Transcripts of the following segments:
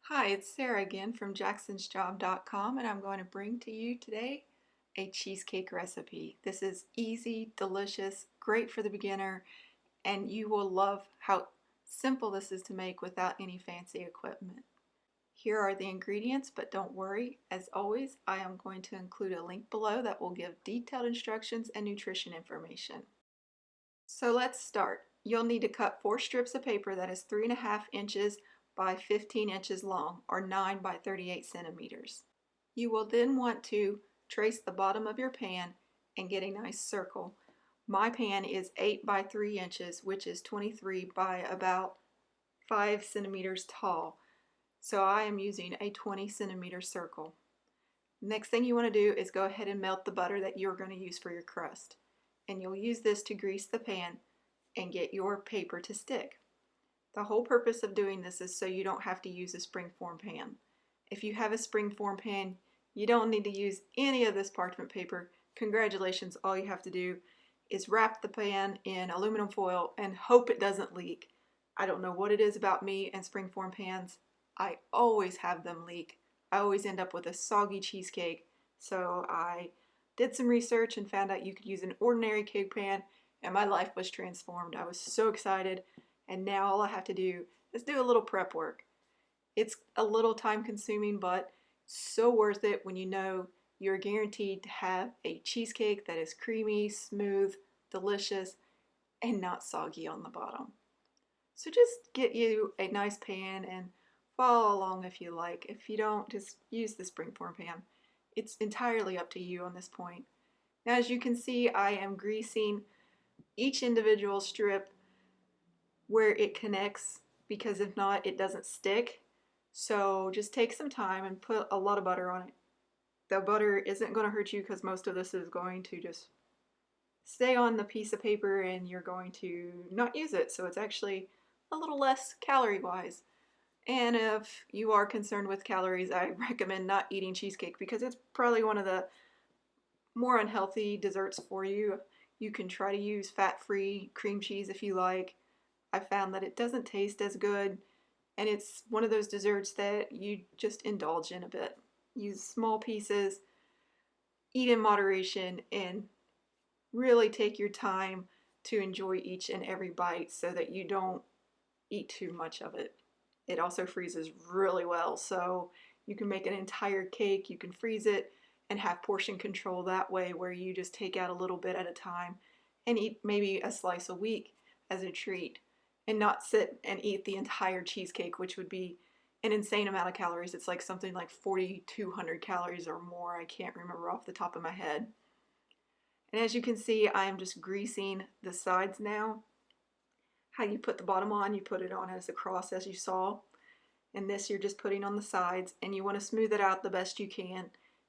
Hi, it's Sarah again from jacksonsjob.com, and I'm going to bring to you today a cheesecake recipe. This is easy, delicious, great for the beginner, and you will love how simple this is to make without any fancy equipment. Here are the ingredients, but don't worry, as always, I am going to include a link below that will give detailed instructions and nutrition information. So let's start. You'll need to cut 4 strips of paper that is 3.5 inches by 15 inches long, or 9 by 38 centimeters. You will then want to trace the bottom of your pan and get a nice circle. My pan is 8 by 3 inches, which is 23 by about 5 centimeters tall. So I am using a 20 centimeter circle. Next thing you want to do is go ahead and melt the butter that you're going to use for your crust. And you'll use this to grease the pan and get your paper to stick. The whole purpose of doing this is so you don't have to use a springform pan. If you have a springform pan, you don't need to use any of this parchment paper. Congratulations, all you have to do is wrap the pan in aluminum foil and hope it doesn't leak. I don't know what it is about me and springform pans. I always have them leak. I always end up with a soggy cheesecake, so I did some research and found out you could use an ordinary cake pan, and my life was transformed. I was so excited, and now all I have to do is do a little prep work. It's a little time consuming, but so worth it when you know you're guaranteed to have a cheesecake that is creamy, smooth, delicious, and not soggy on the bottom. So just get you a nice pan and follow along if you like. If you don't, just use the springform pan. It's entirely up to you on this point. Now, as you can see, I am greasing each individual strip where it connects, because if not, it doesn't stick. So just take some time and put a lot of butter on it. The butter isn't going to hurt you because most of this is going to just stay on the piece of paper and you're going to not use it. So it's actually a little less calorie wise. And if you are concerned with calories, I recommend not eating cheesecake because it's probably one of the more unhealthy desserts for you. You can try to use fat-free cream cheese if you like. I found that it doesn't taste as good, and it's one of those desserts that you just indulge in a bit. Use small pieces, eat in moderation, and really take your time to enjoy each and every bite so that you don't eat too much of it. It also freezes really well, so you can make an entire cake, you can freeze it, and have portion control that way, where you just take out a little bit at a time and eat maybe a slice a week as a treat, and not sit and eat the entire cheesecake, which would be an insane amount of calories. It's like something like 4,200 calories or more. I can't remember off the top of my head. And as you can see, I am just greasing the sides now. How you put the bottom on, you put it on as a cross, as you saw. And this you're just putting on the sides, and you want to smooth it out the best you can.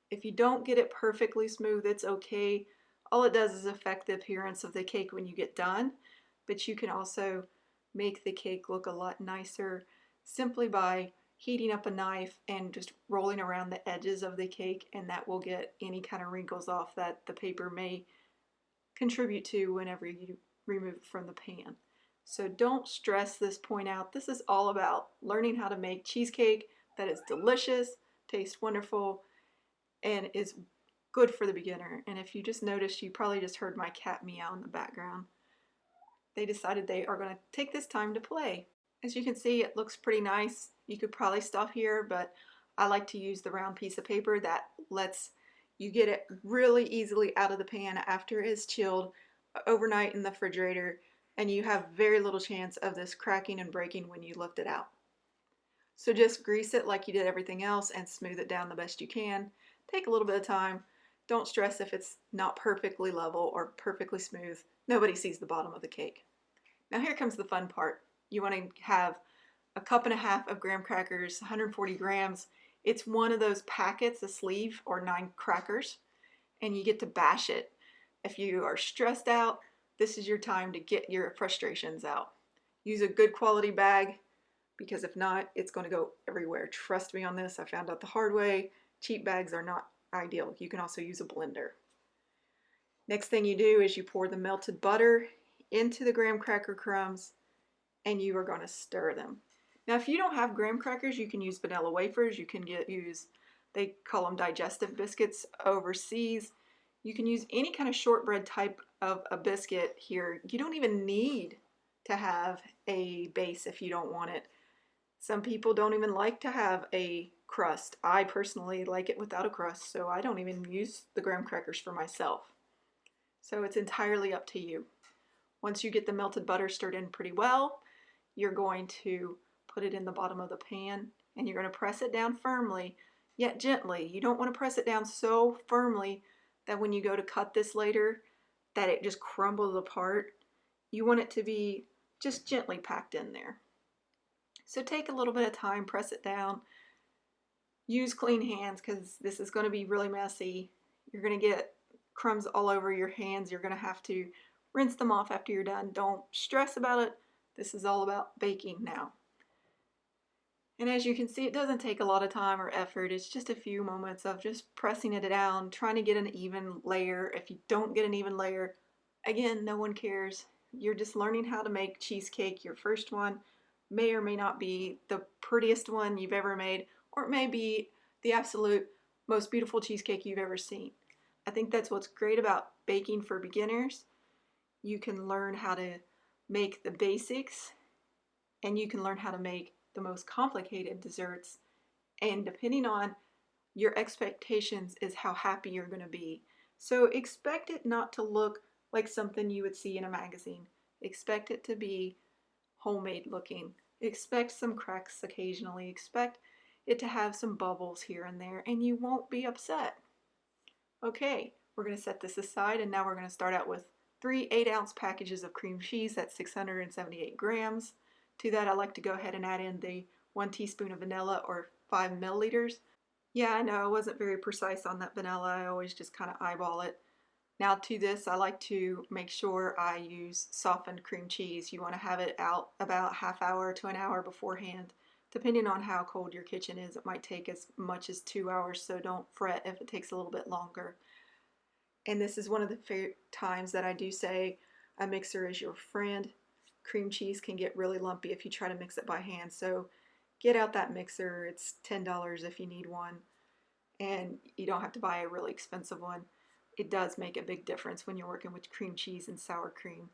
If you don't get it perfectly smooth, it's okay. All it does is affect the appearance of the cake when you get done, but you can also make the cake look a lot nicer simply by heating up a knife and just rolling around the edges of the cake, and that will get any kind of wrinkles off that the paper may contribute to whenever you remove it from the pan. So don't stress this point out. This is all about learning how to make cheesecake that is delicious, tastes wonderful, and is good for the beginner. And if you just noticed, you probably just heard my cat meow in the background. They decided they are going to take this time to play. As you can see, it looks pretty nice. You could probably stop here, but I like to use the round piece of paper that lets you get it really easily out of the pan after it's chilled overnight in the refrigerator, and you have very little chance of this cracking and breaking when you lift it out. So just grease it like you did everything else and smooth it down the best you can. Take a little bit of time. Don't stress if it's not perfectly level or perfectly smooth. Nobody sees the bottom of the cake. Now here comes the fun part. You want to have a cup and a half of graham crackers, 140 grams. It's one of those packets, a sleeve, or 9 crackers, and you get to bash it. If you are stressed out, this is your time to get your frustrations out. Use a good quality bag, because if not, it's going to go everywhere. Trust me on this. I found out the hard way. Cheap bags are not ideal. You can also use a blender. Next thing you do is you pour the melted butter into the graham cracker crumbs, and you are going to stir them. Now, if you don't have graham crackers, you can use vanilla wafers. You can use, they call them digestive biscuits overseas. You can use any kind of shortbread type of a biscuit here. You don't even need to have a base if you don't want it. Some people don't even like to have a crust. I personally like it without a crust, so I don't even use the graham crackers for myself. So it's entirely up to you. Once you get the melted butter stirred in pretty well, you're going to put it in the bottom of the pan and you're going to press it down firmly, yet gently. You don't want to press it down so firmly that when you go to cut this later, that it just crumbles apart. You want it to be just gently packed in there. So take a little bit of time, press it down. Use clean hands because this is going to be really messy. You're going to get crumbs all over your hands. You're going to have to rinse them off after you're done. Don't stress about it. This is all about baking now. And as you can see, it doesn't take a lot of time or effort. It's just a few moments of just pressing it down, trying to get an even layer. If you don't get an even layer, again, no one cares. You're just learning how to make cheesecake. Your first one may or may not be the prettiest one you've ever made, or it may be the absolute most beautiful cheesecake you've ever seen. I think that's what's great about baking for beginners. You can learn how to make the basics, and you can learn how to make the most complicated desserts, and depending on your expectations is how happy you're going to be. So expect it not to look like something you would see in a magazine. Expect it to be homemade looking. Expect some cracks occasionally. Expect it to have some bubbles here and there, and you won't be upset. Okay, we're going to set this aside, and now we're going to start out with 3 8-ounce packages of cream cheese. That's 678 grams. To that, I like to go ahead and add in the 1 teaspoon of vanilla, or 5 milliliters. Yeah, I know I wasn't very precise on that vanilla. I always just kind of eyeball it. Now to this, I like to make sure I use softened cream cheese. You want to have it out about half hour to an hour beforehand. Depending on how cold your kitchen is, it might take as much as 2 hours, so don't fret if it takes a little bit longer. And this is one of the times that I do say a mixer is your friend. Cream cheese can get really lumpy if you try to mix it by hand, so get out that mixer. It's $10 if you need one, and you don't have to buy a really expensive one. It does make a big difference when you're working with cream cheese and sour cream.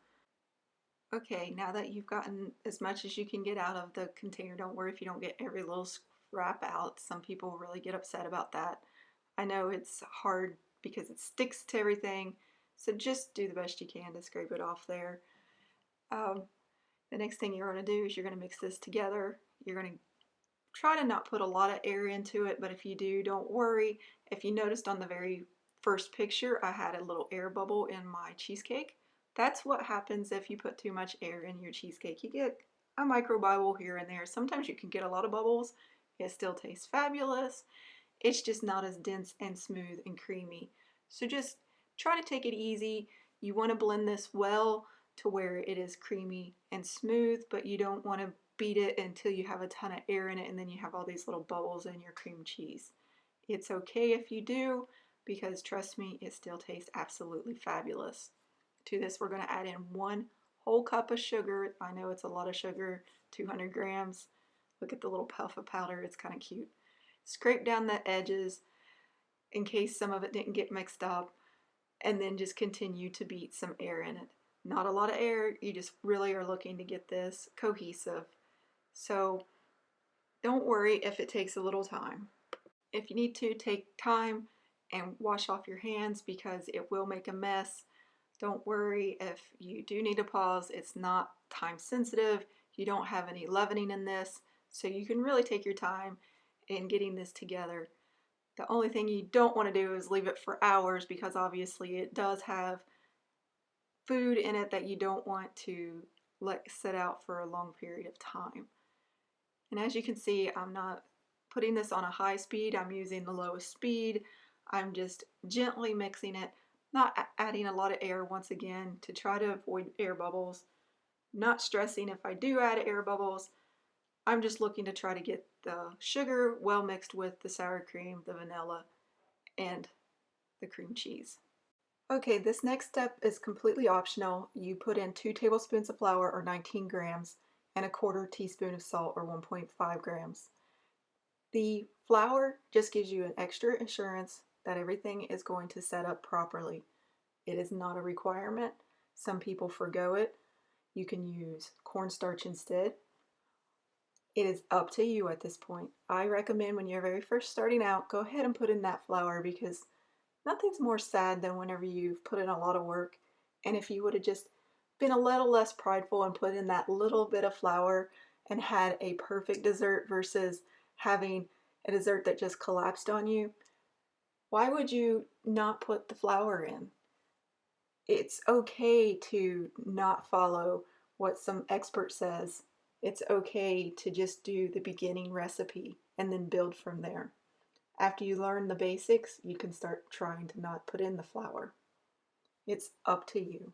Okay, now that you've gotten as much as you can get out of the container, don't worry if you don't get every little scrap out. Some people really get upset about that. I know it's hard because it sticks to everything, so just do the best you can to scrape it off there. The next thing you're going to do is you're going to mix this together. You're going to try to not put a lot of air into it, but if you do, don't worry. If you noticed on the very first picture, I had a little air bubble in my cheesecake. That's what happens if you put too much air in your cheesecake. You get a micro bubble here and there. Sometimes you can get a lot of bubbles. It still tastes fabulous. It's just not as dense and smooth and creamy. So just try to take it easy. You want to blend this well to where it is creamy and smooth, but you don't want to beat it until you have a ton of air in it and then you have all these little bubbles in your cream cheese. It's okay if you do, because trust me, it still tastes absolutely fabulous. To this, we're going to add in 1 whole cup of sugar. I know it's a lot of sugar, 200 grams. Look at the little puff of powder, it's kind of cute. Scrape down the edges in case some of it didn't get mixed up, and then just continue to beat some air in it. Not a lot of air, you just really are looking to get this cohesive. So don't worry if it takes a little time. If you need to, take time and wash off your hands because it will make a mess. Don't worry if you do need to pause. It's not time sensitive. You don't have any leavening in this, so you can really take your time in getting this together. The only thing you don't want to do is leave it for hours, because obviously it does have food in it that you don't want to let sit out for a long period of time. And as you can see, I'm not putting this on a high speed. I'm using the lowest speed. I'm just gently mixing it, not adding a lot of air once again to try to avoid air bubbles. Not stressing if I do add air bubbles. I'm just looking to try to get the sugar well mixed with the sour cream, the vanilla, and the cream cheese. Okay, this next step is completely optional. You put in 2 tablespoons of flour, or 19 grams, and a quarter teaspoon of salt, or 1.5 grams. The flour just gives you an extra assurance that everything is going to set up properly. It is not a requirement. Some people forgo it. You can use cornstarch instead. It is up to you at this point. I recommend when you're very first starting out, go ahead and put in that flour, because nothing's more sad than whenever you've put in a lot of work, and if you would have just been a little less prideful and put in that little bit of flour and had a perfect dessert versus having a dessert that just collapsed on you, why would you not put the flour in? It's okay to not follow what some expert says. It's okay to just do the beginning recipe and then build from there. After you learn the basics, you can start trying to not put in the flour. It's up to you.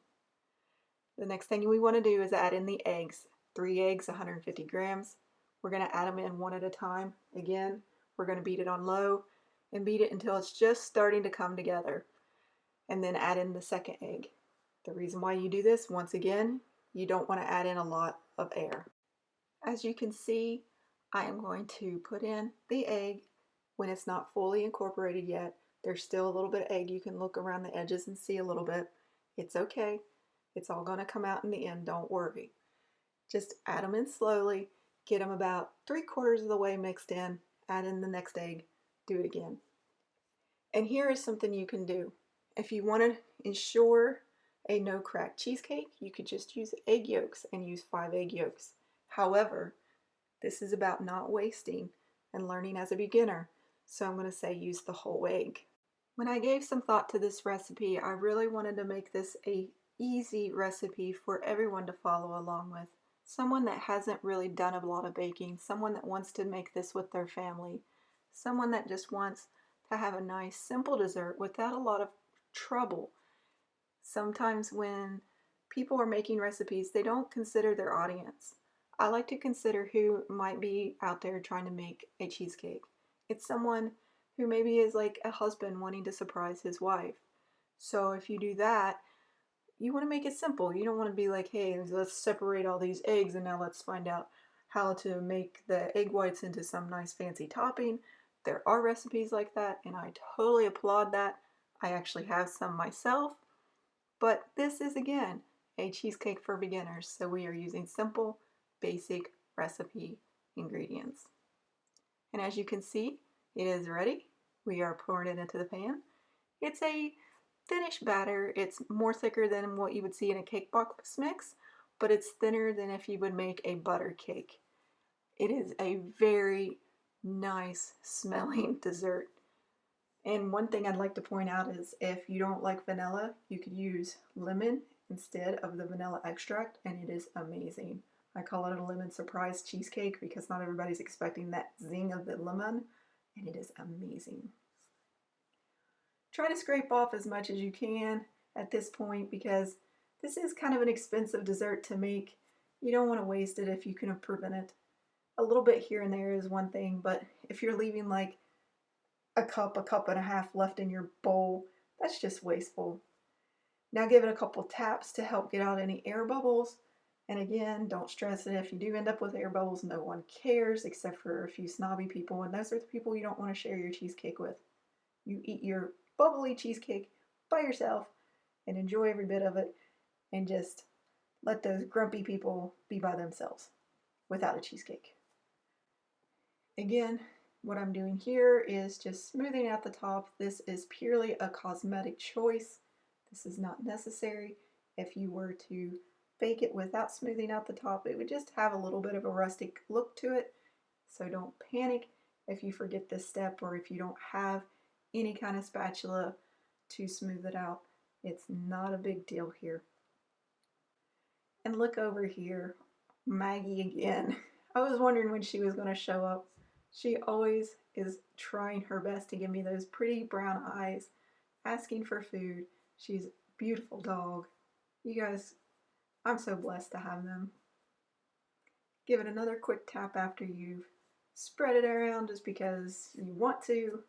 The next thing we want to do is add in the eggs. 3 eggs, 150 grams. We're going to add them in one at a time. Again, we're going to beat it on low and beat it until it's just starting to come together. And then add in the second egg. The reason why you do this, once again, you don't want to add in a lot of air. As you can see, I am going to put in the egg when it's not fully incorporated yet. There's still a little bit of egg. You can look around the edges and see a little bit. It's okay. It's all going to come out in the end. Don't worry. Just add them in slowly. Get them about 3/4 of the way mixed in. Add in the next egg. Do it again. And here is something you can do. If you want to ensure a no crack cheesecake, you could just use egg yolks and use 5 egg yolks. However, this is about not wasting and learning as a beginner, so I'm going to say use the whole egg. When I gave some thought to this recipe, I really wanted to make this a easy recipe for everyone to follow along with. Someone that hasn't really done a lot of baking, someone that wants to make this with their family, someone that just wants to have a nice simple dessert without a lot of trouble. Sometimes when people are making recipes, they don't consider their audience. I like to consider who might be out there trying to make a cheesecake. It's someone who maybe is like a husband wanting to surprise his wife. So if you do that, you want to make it simple. You don't want to be like, hey, let's separate all these eggs and now let's find out how to make the egg whites into some nice fancy topping. There are recipes like that, and I totally applaud that. I actually have some myself. But this is, again, a cheesecake for beginners, so we are using simple, basic recipe ingredients. And as you can see, it is ready. We are pouring it into the pan. It's a thinnish batter. It's more thicker than what you would see in a cake box mix, but it's thinner than if you would make a butter cake. It is a very nice smelling dessert. And one thing I'd like to point out is if you don't like vanilla, you could use lemon instead of the vanilla extract, and it is amazing. I call it a lemon surprise cheesecake because not everybody's expecting that zing of the lemon, and it is amazing. Try to scrape off as much as you can at this point because this is kind of an expensive dessert to make. You don't want to waste it if you can prevent it. A little bit here and there is one thing, but if you're leaving like a cup and a half left in your bowl, that's just wasteful. Now give it a couple taps to help get out any air bubbles. And again, don't stress it. If you do end up with air bubbles, no one cares except for a few snobby people, and those are the people you don't want to share your cheesecake with. You eat your bubbly cheesecake by yourself and enjoy every bit of it, and just let those grumpy people be by themselves without a cheesecake. Again, what I'm doing here is just smoothing out the top. This is purely a cosmetic choice. This is not necessary. If you were to bake it without smoothing out the top, it would just have a little bit of a rustic look to it. So don't panic if you forget this step or if you don't have any kind of spatula to smooth it out. It's not a big deal here. And look over here, Maggie again. I was wondering when she was going to show up. She always is trying her best to give me those pretty brown eyes, asking for food. She's a beautiful dog. You guys, I'm so blessed to have them. Give it another quick tap after you've spread it around just because you want to.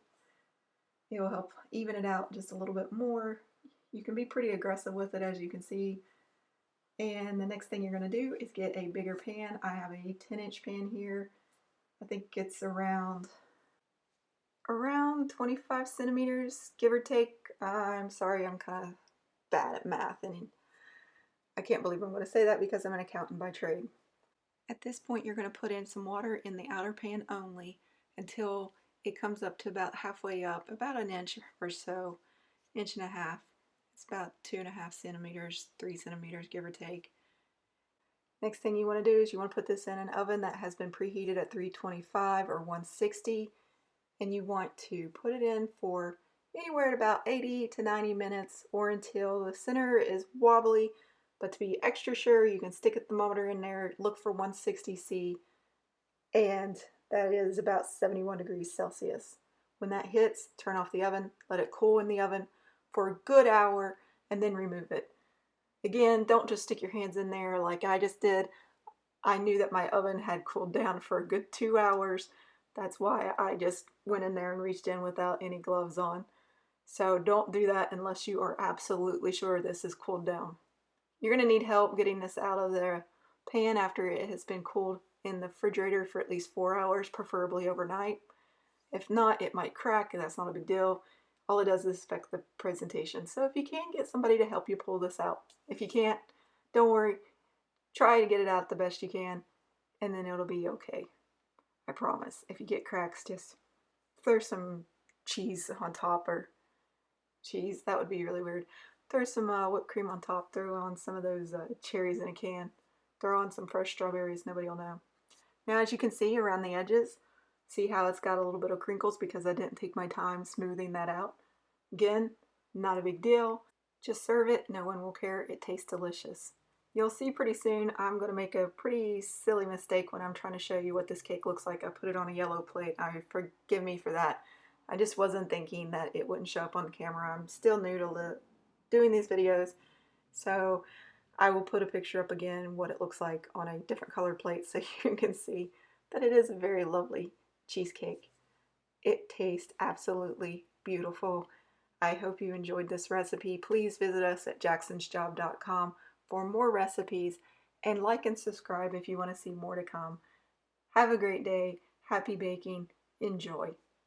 It will help even it out just a little bit more. You can be pretty aggressive with it, as you can see. And the next thing you're going to do is get a bigger pan. I have a 10-inch pan here. I think it's around 25 centimeters, give or take. I'm sorry, I'm kind of bad at math, and I can't believe I'm going to say that because I'm an accountant by trade. At this point, you're going to put in some water in the outer pan only until it comes up to about halfway up, about an inch or so, inch and a half. It's about 2.5 centimeters, 3 centimeters, give or take. Next thing you want to do is you want to put this in an oven that has been preheated at 325 or 160, and you want to put it in for anywhere at about 80 to 90 minutes or until the center is wobbly. But to be extra sure, you can stick a thermometer in there, look for 160 C, and that is about 71 degrees Celsius. When that hits, turn off the oven, let it cool in the oven for a good hour, and then remove it. Again, don't just stick your hands in there like I just did. I knew that my oven had cooled down for a good 2 hours. That's why I just went in there and reached in without any gloves on. So don't do that unless you are absolutely sure this is cooled down. You're going to need help getting this out of the pan after it has been cooled in the refrigerator for at least 4 hours, preferably overnight. If not, it might crack, and that's not a big deal. All it does is affect the presentation. So if you can, get somebody to help you pull this out. If you can't, don't worry. Try to get it out the best you can, and then it'll be okay. I promise. If you get cracks, just throw some cheese on top, or cheese, that would be really weird. Throw some whipped cream on top. Throw on some of those cherries in a can. Throw on some fresh strawberries. Nobody will know. Now, as you can see around the edges, see how it's got a little bit of crinkles because I didn't take my time smoothing that out. Again, not a big deal. Just serve it. No one will care. It tastes delicious. You'll see pretty soon I'm going to make a pretty silly mistake when I'm trying to show you what this cake looks like. I put it on a yellow plate. Forgive me for that. I just wasn't thinking that it wouldn't show up on camera. I'm still new to doing these videos, so I will put a picture up again what it looks like on a different colored plate so you can see that it is a very lovely cheesecake. It tastes absolutely beautiful. I hope you enjoyed this recipe. Please visit us at jacksonsjob.com for more recipes, and like and subscribe if you want to see more to come. Have a great day. Happy baking. Enjoy.